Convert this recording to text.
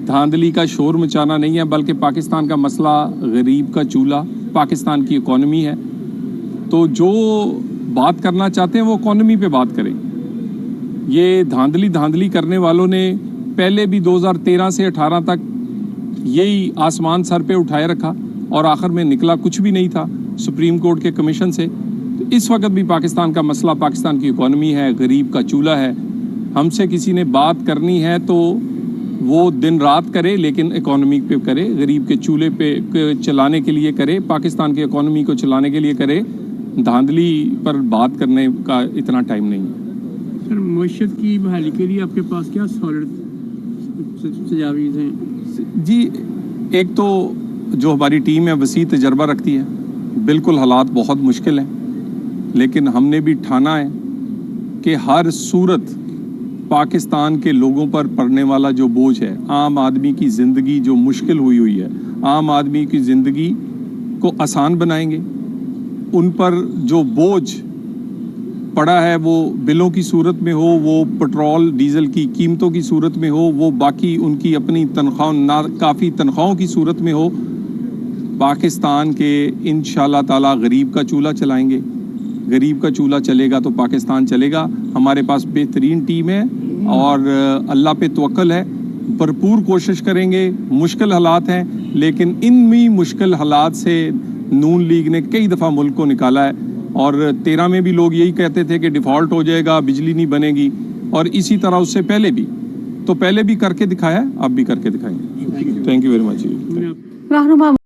धांधली का शोर मचाना नहीं है, बल्कि पाकिस्तान का मसला गरीब का चूल्हा, पाकिस्तान की इकॉनमी है। तो जो बात करना चाहते हैं वो इकॉनमी पे बात करें। ये धांधली करने वालों ने पहले भी 2013 से 18 तक यही आसमान सर पे उठाए रखा और आखिर में निकला कुछ भी नहीं था सुप्रीम कोर्ट के कमीशन से। तो इस वक्त भी पाकिस्तान का मसला पाकिस्तान की इकॉनमी है, गरीब का चूल्हा है। हमसे किसी ने बात करनी है तो वो दिन रात करे, लेकिन इकॉनमी पे करे, गरीब के चूल्हे पे चलाने के लिए करे, पाकिस्तान की इकॉनमी को चलाने के लिए करे। धांधली पर बात करने का इतना टाइम नहीं है। सर, मईशत की बहाली के लिए आपके पास क्या सॉलिड तजावीज़ हैं? जी, एक तो जो हमारी टीम है वसी तजर्बा रखती है। बिल्कुल हालात बहुत मुश्किल हैं, लेकिन हमने भी ठाना है कि हर सूरत पाकिस्तान के लोगों पर पड़ने वाला जो बोझ है, आम आदमी की ज़िंदगी जो मुश्किल हुई है, आम आदमी की ज़िंदगी को आसान बनाएंगे। उन पर जो बोझ पड़ा है वो बिलों की सूरत में हो, वो पेट्रोल डीजल की कीमतों की सूरत में हो, वो बाकी उनकी अपनी तनख्वाह ना काफ़ी तनख्वाहों की सूरत में हो। पाकिस्तान के इंशाअल्लाह ताला गरीब का चूल्हा चलाएंगे। गरीब का चूल्हा चलेगा तो पाकिस्तान चलेगा। हमारे पास बेहतरीन टीम है और अल्लाह पे तवक्कल है। भरपूर कोशिश करेंगे। मुश्किल हालात हैं, लेकिन इन्हीं मुश्किल हालात से नून लीग ने कई दफ़ा मुल्क को निकाला है। और 13 में भी लोग यही कहते थे कि डिफ़ॉल्ट हो जाएगा, बिजली नहीं बनेगी, और इसी तरह उससे पहले भी तो पहले भी करके दिखाया, अब भी करके दिखाएंगे। Thank you very much.